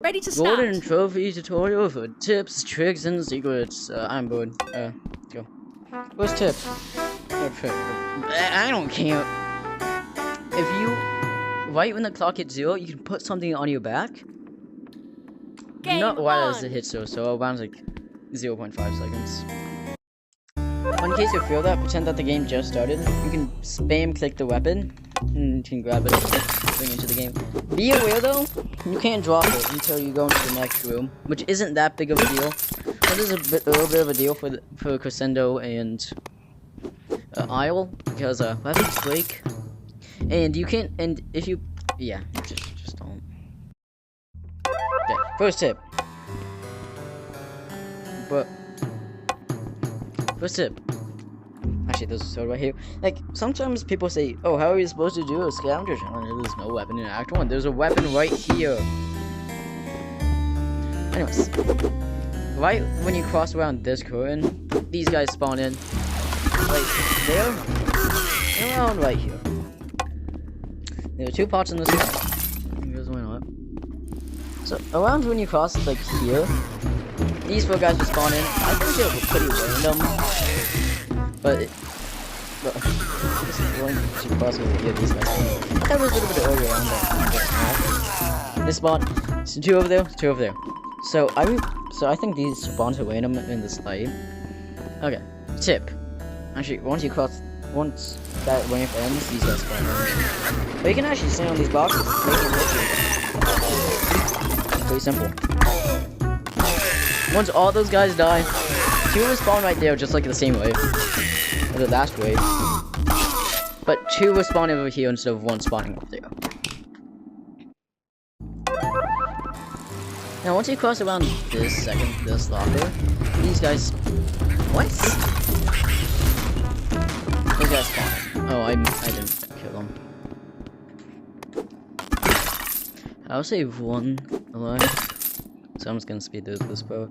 Ready to start. Golden trophy tutorial for tips, tricks, and secrets. I'm bored. Go. What's tip? I don't care. If you, right when the clock hits 0, you can put something on your back. Game Not why does on. it hit so around like 0.5 seconds. In case you feel that, pretend that the game just started. You can spam click the weapon, and you can grab it and bring it into the game. Be aware though, you can't drop it until you go into the next room, which isn't that big of a deal. But is a little bit of a deal for Crescendo and Isle, because weapons break, and you can't. And if you, yeah, just don't. Okay, first tip. But first tip. Actually, there's a sword right here. Like, sometimes people say, oh, how are you supposed to do a scavenger challenge? There's no weapon in Act 1. There's a weapon right here. Anyways. Right when you cross around this curtain, these guys spawn in. Like, there. And around right here. There are 2 pots in this one. Here's why not. So, around when you cross, like, here, these 4 guys will spawn in. I think they're pretty random. But this is going to cross over here, these guys. I thought it was a little bit earlier on that. This spawn. So 2 over there, 2 over there. So I think these spawns are random in this light. Okay. Tip. Actually, once that ramp ends, these guys spawn in. But you can actually stand on these boxes, make it look pretty simple. Once all those guys die, 2 will spawn right there, just like the same wave. Or the last wave. But 2 will spawn over here instead of 1 spawning over there. Now once you cross around this locker, these guys... What? Those guys spawn. Oh, I didn't kill them. I'll save 1 alive. So I'm just gonna speed through this bro.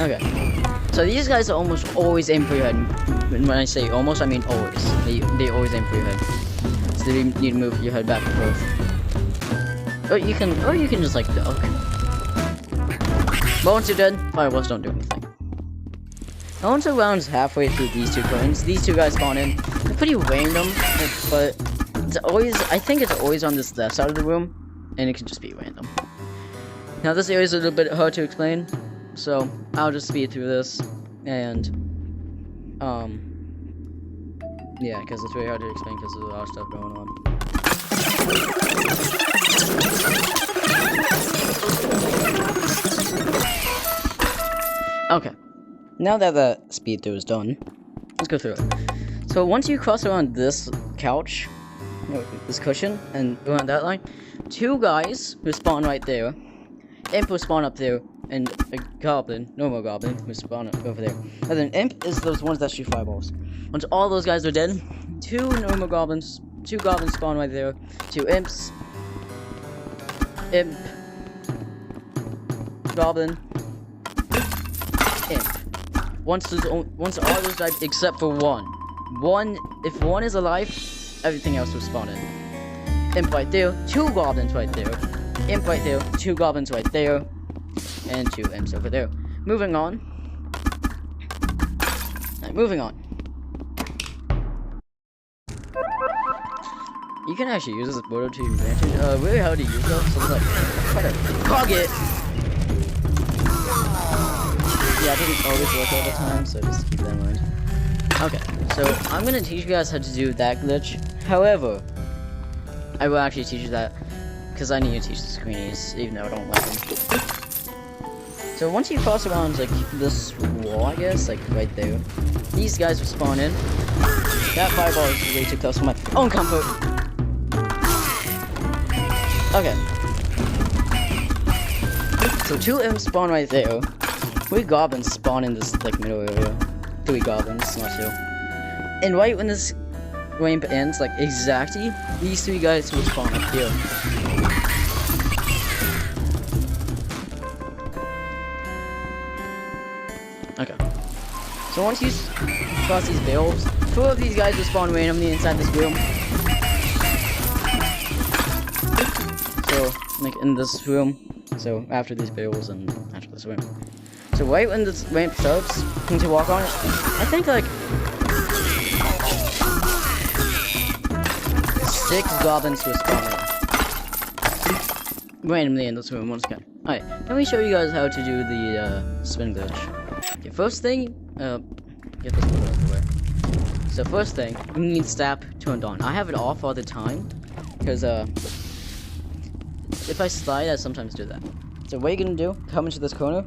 Okay. So these guys are almost always aim for your head. When I say almost, I mean always. They always aim for your head. So you need to move your head back and forth. Or you can just like duck. But once you're dead, fireballs don't do anything. Now once around halfway through these 2 coins, these 2 guys spawn in. They're pretty random, but it's always, I think it's always on this left side of the room. And it can just be random. Now this area is a little bit hard to explain, so I'll just speed through this, and yeah, because it's very hard to explain because there's a lot of stuff going on. Okay, now that the speed through is done, let's go through it. So once you cross around this couch, this cushion, and around that line, 2 guys who spawn right there, Imp will spawn up there, and a goblin, normal goblin, who spawn over there. And then Imp is those ones that shoot fireballs. Once all those guys are dead, 2 normal goblins, 2 goblins spawn right there, 2 imps, Imp, goblin, Imp. Once all those die except for 1. If 1 is alive, everything else will spawn in. Imp right there, 2 goblins right there, Imp right there, 2 goblins right there, and 2 imps over there. Moving on. Moving on. You can actually use this photo to your advantage. Really hard to use though, so like, try to hog it! Yeah, it doesn't always work all the time, so just keep that in mind. Okay, so I'm gonna teach you guys how to do that glitch. However, I will actually teach you that because I need to teach the screenies, even though I don't like them. So once you cross around like this wall, I guess, like right there, these guys will spawn in. That fireball is way too close for my own comfort. Okay. So 2 imps spawn right there. 3 goblins spawn in this like middle area. 3 goblins, not 2. And right when this ramp ends, like exactly, these 3 guys will spawn up here. Okay. So once you cross these barrels, 2 of these guys will spawn randomly inside this room. So So, like, in this room. So, after these barrels and after this room. So, right when this ramp starts, you need to walk on it. I think, like, 6 goblins will spawn in. Randomly in this room once again. Alright, let me show you guys how to do the spin glitch. Okay, first thing, get this one out of the way. So first thing, you need Snap turned on. I have it off all the time, because if I slide, I sometimes do that. So what you're gonna do, come into this corner,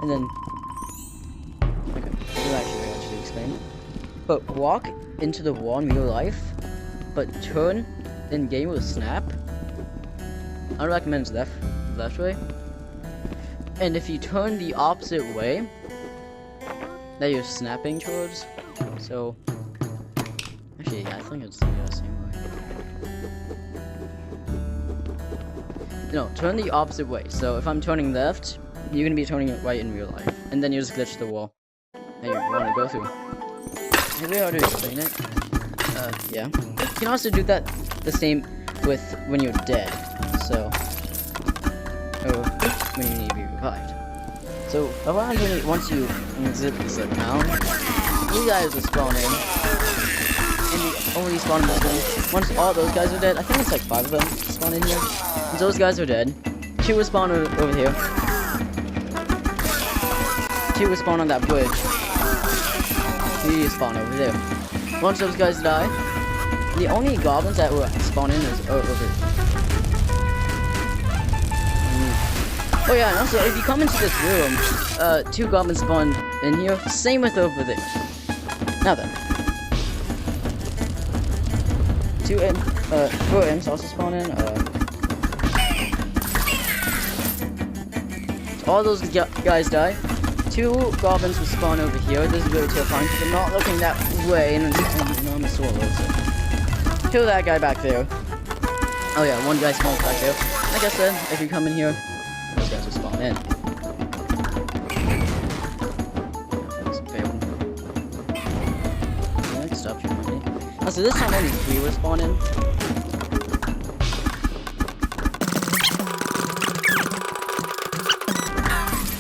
and then, okay, this is actually very much to explain. But walk into the wall in real life, but turn in game with Snap. I recommend left way. And if you turn the opposite way that you're snapping towards, so actually I think it's the same way. No, turn the opposite way. So if I'm turning left, you're gonna be turning it right in real life, and then you just glitch the wall that you want to go through. Maybe how to explain it. Yeah. You can also do that the same with when you're dead. So, or when you need to be revived. So, around once you zip this down, you guys will spawn in. And you only spawn in this one. Once all those guys are dead, I think it's like 5 of them spawn in here. Once those guys are dead, 2 will spawn over here. 2 will spawn on that bridge. 3 spawn over there. Once those guys die, the only goblins that will spawn in is over here. Oh yeah, and also, if you come into this room, 2 goblins spawn in here, same with over there. Now then. 4 imps also spawn in, so all those guys die. 2 goblins will spawn over here. This is really terrifying because I'm not looking that way, and I'm a swallow, so. Kill that guy back there. Oh yeah, 1 guy spawns back there. Like I said, if you come in here, those guys will spawn in. Next up, so this time only 3 will spawn in.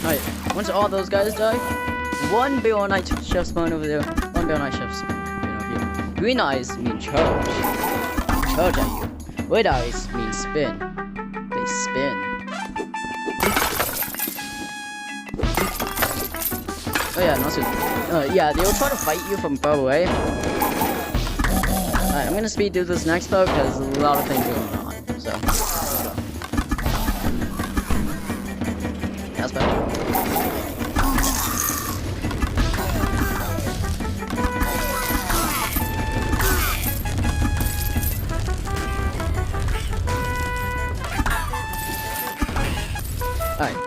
Alright, once all those guys die, 1 Barrel Knight chef spawn over there, 1 Barrel Knight chef spawn over here. Green eyes mean charge. Charge at you. Red eyes mean spin. They spin. Oh yeah, and also, yeah, they will try to fight you from far away. Alright, I'm gonna speed through this next part because there's a lot of things going on, so, let's go. That's better. Alright,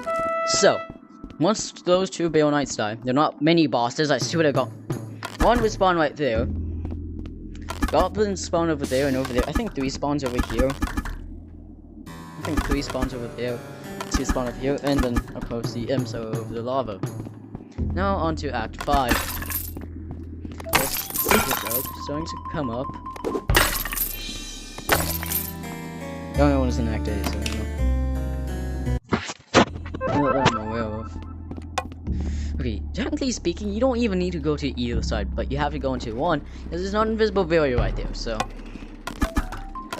so, once those 2 Barrel Knights die, they're not many bosses, I swear to God. 1 will spawn right there. Goblins spawn over there and over there. I think 3 spawns over here. I think 3 spawns over there. 2 spawn over here, and then, of course, the imps are over the lava. Now, on to Act 5. Let's see this up. Starting to come up. The only one is in Act 8, so I don't know. That I'm aware of. Okay, technically speaking, you don't even need to go to either side, but you have to go into one, because there's not an invisible barrier right there, so.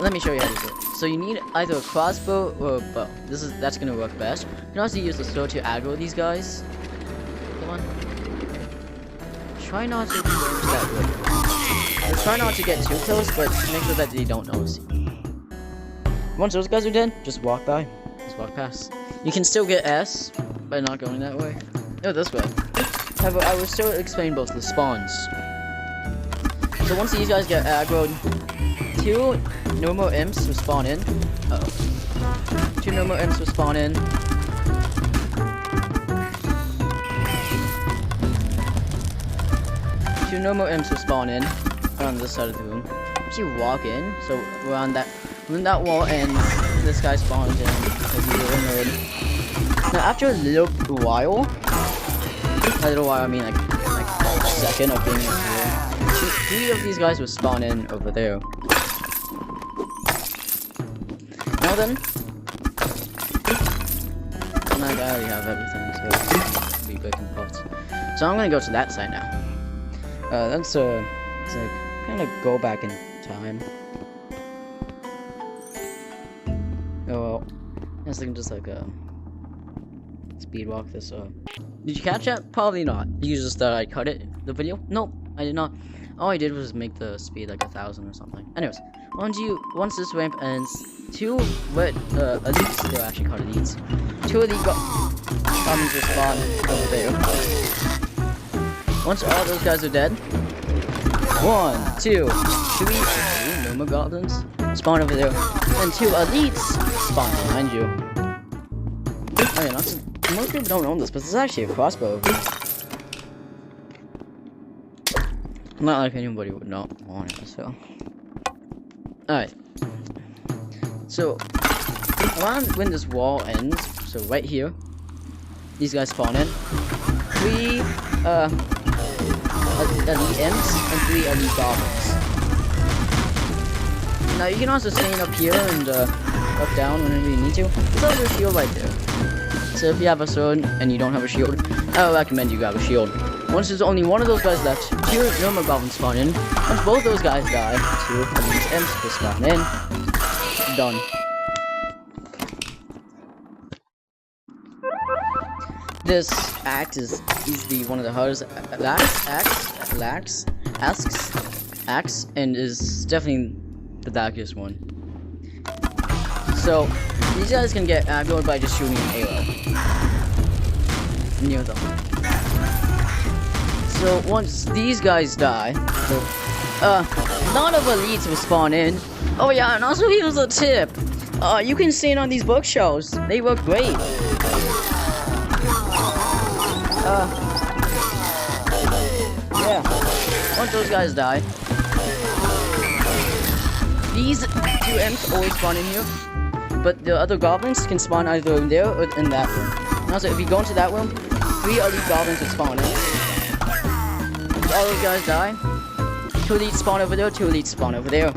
Let me show you how to do it. So you need either a crossbow or a bow. That's gonna work best. You can also use the sword to aggro these guys. Come on. Try not to go into that way. Try not to get too close, but make sure that they don't notice you. Once those guys are dead, just walk by. Just walk past. You can still get S by not going that way. No, this way. However, I will still explain both the spawns. So once these guys get aggroed, 2 normal imps will spawn in. Uh-oh. 2 normal imps will spawn in. 2 normal imps will spawn in on this side of the room. Once you walk in, so around that, when that wall ends, this guy spawns in because he's a little nerd. Now after a little while, I mean like a second of being in here, 3 of these guys will spawn in over there. Now then. And I already have everything, so it'll be breaking pots. So I'm gonna go to that side now. It's like kind of go back in time. Oh well, I guess I can just like speed walk this. Did you catch that? Probably not. You just thought I'd cut it, the video? Nope, I did not. All I did was make the speed like 1,000 or something. Anyways, once this ramp ends, 2 elites, they're actually called elites. 2 elite goblins will spawn over there. Once all those guys are dead, 1, 2, 3 no more goblins spawn over there, and 2 elites spawn behind you. Oh yeah, most people don't know this, but this is actually a crossbow. Not like anybody would not want it, so. Alright. So, around when this wall ends, so right here, these guys spawn in. 3, elite imps and 3 elite goblins. Now you can also stand up here and, up down whenever you need to. There's also a shield right there. So if you have a sword and you don't have a shield, I would recommend you grab a shield. Once there's only one of those guys left, 2 normal goblins spawn in. Once both those guys die, 2 elite imps will spawn in. Done. This axe is the one of the hardest axe, and is definitely the darkest one. So these guys can get aggroed by just shooting an arrow near them. So once these guys die, none of elites will spawn in. Oh yeah, and also here's a tip. You can stand on these bookshelves. They work great. Yeah. Once those guys die, these 2 imps always spawn in here, but the other goblins can spawn either in there or in that room. And also, if you go into that room, 3 elite goblins will spawn in. If all those guys die, 2 elites spawn over there, 2 elites spawn over there.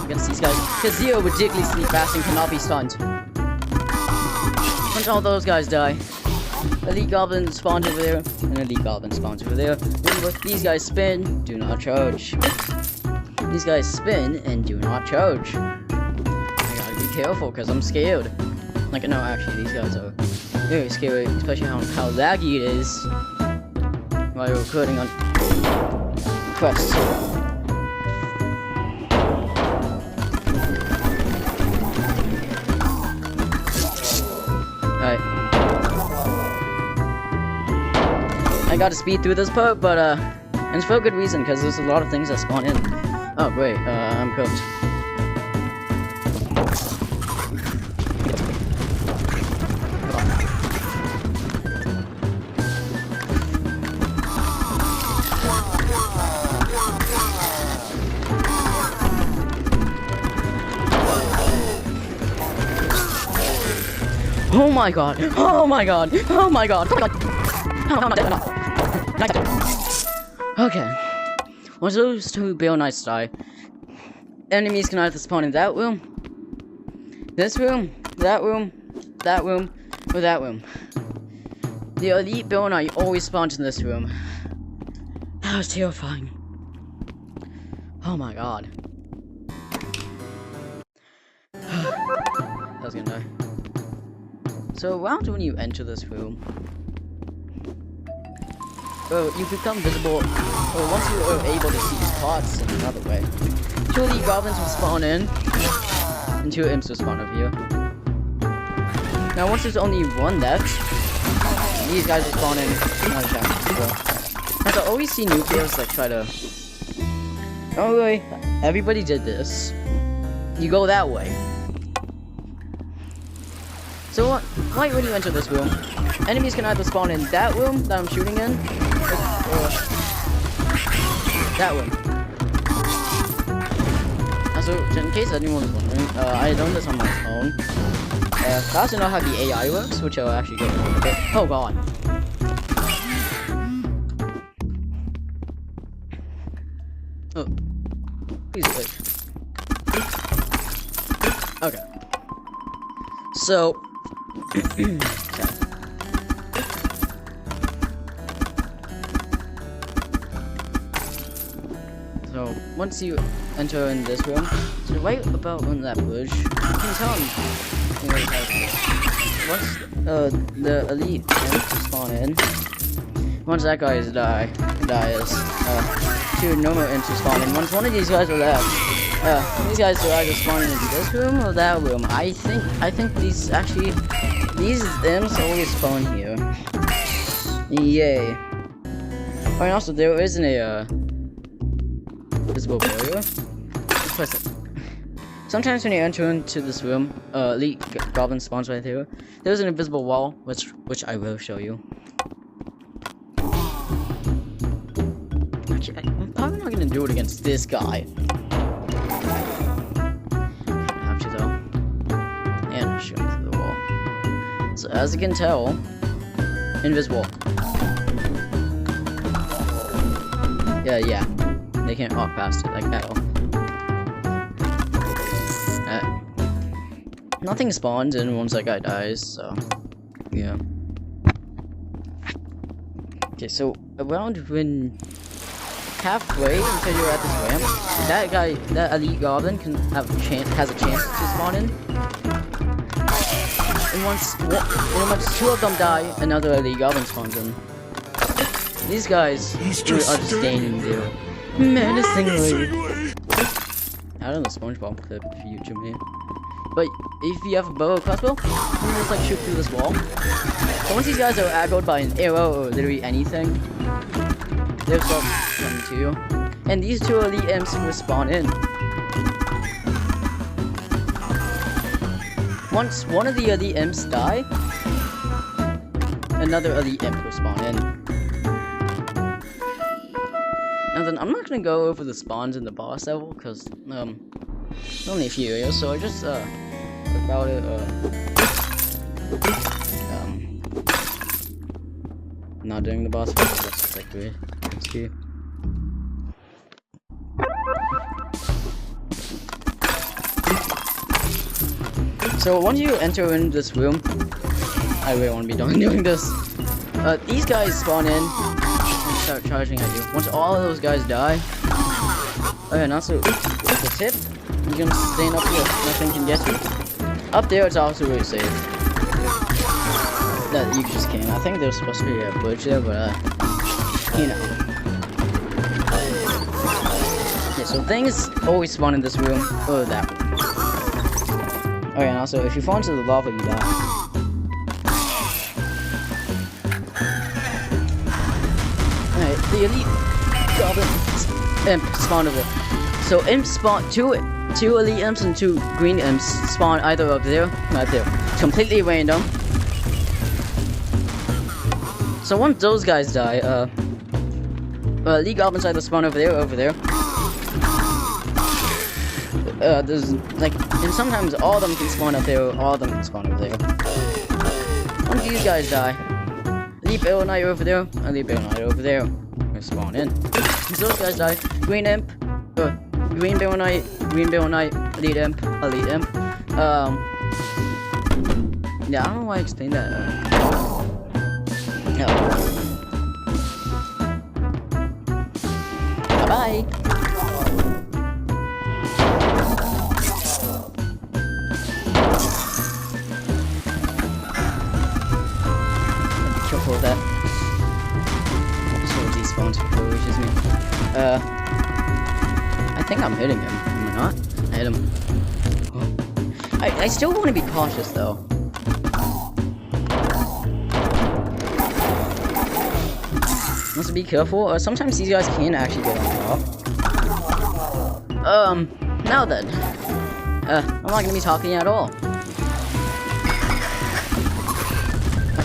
Against these guys, because Zero ridiculously fast and cannot be stunned. Once all those guys die, elite goblin spawns over there, and elite goblin spawns over there. Remember, these guys spin, do not charge. These guys spin and do not charge. I gotta be careful because I'm scared. Like, no, actually, these guys are very scary, especially how laggy it is while you're recording on Quest. Alright. I gotta speed through this part, but, and it's for a good reason, because there's a lot of things that spawn in. Oh, great, I'm cooked. Oh my god! Oh my god! Oh my god! Oh my god! Okay. Once those 2 Bear Knights die, enemies can either spawn in that room, this room, that room, that room, or that room. The elite Bear Knight always spawns in this room. That was terrifying. Oh my god. I was gonna die. So around when you enter this room, you become visible, or once you are able to see spots in another way. 2 elite goblins will spawn in, and 2 imps will spawn over here. Now once there's only 1 left, these guys will spawn in another chapter. As I always see new players like try to... Oh wait, everybody did this. You go that way. So right when you enter this room, enemies can either spawn in that room that I'm shooting in, or that room. Also, in case anyone's wondering, I learned this on my phone. I also know how the AI works, which I'll actually get into a bit. Oh god. Oh. Please wait. Okay. So. Okay. So once you enter in this room, so right about on that bush, you can tell them. Once the elite imps spawn in, once that guy dies, two normal imps spawn in. Once one of these guys are left, these guys are either spawning into this room or that room. I think these imps always spawn here. Yay! Oh, and also there isn't a visible barrier. Press it. Sometimes when you enter into this room, elite goblin spawns right here. There's an invisible wall, which I will show you. Actually, I'm probably not gonna do it against this guy. I have to though. And shoot him through the wall. So as you can tell, invisible. Yeah. They can't walk past it like at all. Nothing spawns in once that guy dies, so yeah. Okay, so around when halfway until you're at this ramp, that guy, that elite goblin, has a chance to spawn in. And once two of them die, another elite goblin spawns in. These guys are just standing there menacingly. I don't know the SpongeBob clip for YouTube, man. But if you have a bow or crossbow, you can just like shoot through this wall. So once these guys are aggroed by an arrow or literally anything, they'll start coming to you. And these two elite imps will spawn in. Once one of the elite imps die, another elite imp will spawn in. Now then, I'm not gonna go over the spawns in the boss level, because, only a few areas, so I just, about it, not doing the boss fight, that's just like weird. Let's see. So once you enter in this room, I really want to be done doing this. These guys spawn in and start charging at you. Once all of those guys die, oh yeah, and also the tip, you can stand up here, nothing can get you. Up there, it's also really safe. That you just can't. I think there's supposed to be a bridge there, but you know. Yeah, so things always spawn in this room or that room. Oh yeah, and also if you fall into the lava, you die. Alright, the elite goblin imp spawn over there. So imps spawn two elite imps and two green imps spawn either up there, right there. Completely random. So once those guys die, elite goblins either spawn over there. There's like, and sometimes all of them can spawn up there, or all of them can spawn over there. Once these guys die, elite Barrel Knight over there, elite Barrel Knight over there, we spawn in. Once those guys die, green imp, green Barrel Knight, elite imp. Yeah, I don't know why I explained that. No. Bye-bye. Careful with that. Just one of these spawns before he reaches me. I think I'm hitting him. Am I not? I hit him. Oh. I still want to be cautious though. Must be careful. Sometimes these guys can actually get on top. Now then. I'm not gonna be talking at all.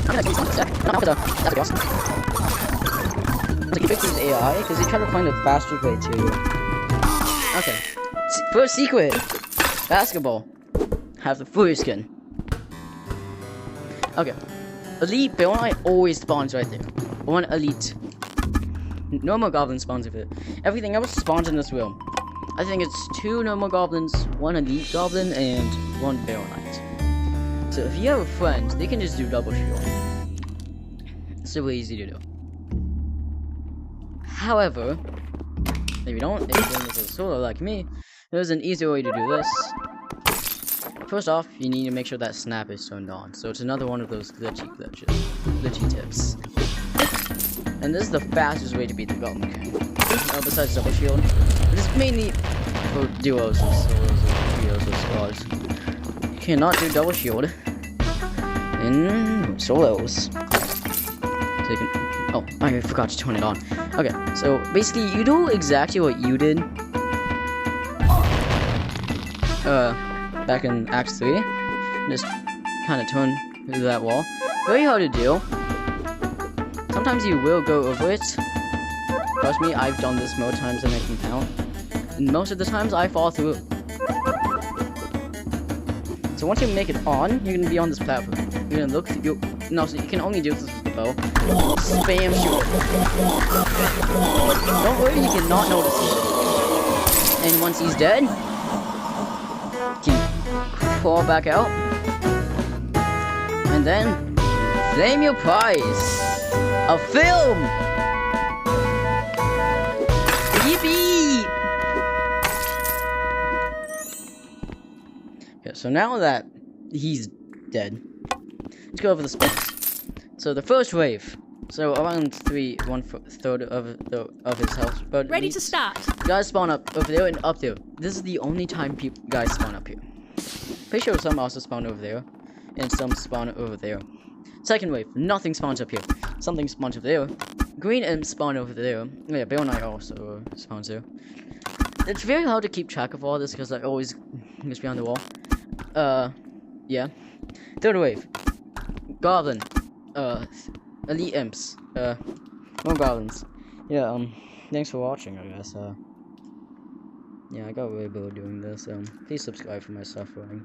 That's awesome. Like, fix his AI, because he tried to find a faster way to. Okay. First secret! Basketball. Have the furry skin. Okay. Elite Barrel Knight always spawns right there. One elite. Normal goblin spawns with it. Everything else spawns in this room. I think it's 2 normal goblins, 1 elite goblin, and 1 Barrow Knight. So if you have a friend, they can just do double shield. It's super easy to do. However, if you don't, if you're doing this as a solo like me, there's an easier way to do this. First off, you need to make sure that snap is turned on. So it's another one of those glitchy tips. And this is the fastest way to beat the Golem King. Besides double shield. It is mainly for duos or solos or trios or squads. You cannot do double shield in solos. So you can. Oh, I forgot to turn it on. Okay, so basically you do exactly what you did. Back in Act 3. Just kind of turn through that wall. Very hard to do. Sometimes you will go over it. Trust me, I've done this more times than I can count. And most of the times I fall through. So once you make it on, you're gonna be on this platform. You're gonna look through. No, so you can only do this with the bow. Spam shoot. Don't worry, you cannot notice it. And once he's dead, you can crawl back out. And then claim your prize. A film! Yippee! Okay, so now that he's dead, let's go over the spawns. So the first wave, so around 1/3 of his health. But Ready to start. Guys spawn up over there and up there. This is the only time guys spawn up here. Pretty sure some also spawn over there, and some spawn over there. Second wave, nothing spawns up here. Something spawns over there. Green imps spawn over there. Yeah, Barrow Knight also spawns there. It's very hard to keep track of all this because I always miss behind the wall. Yeah. Third wave. Goblin. Elite imps. More goblins. Yeah, thanks for watching, I guess. Yeah, I got really bored doing this. Please subscribe for my suffering.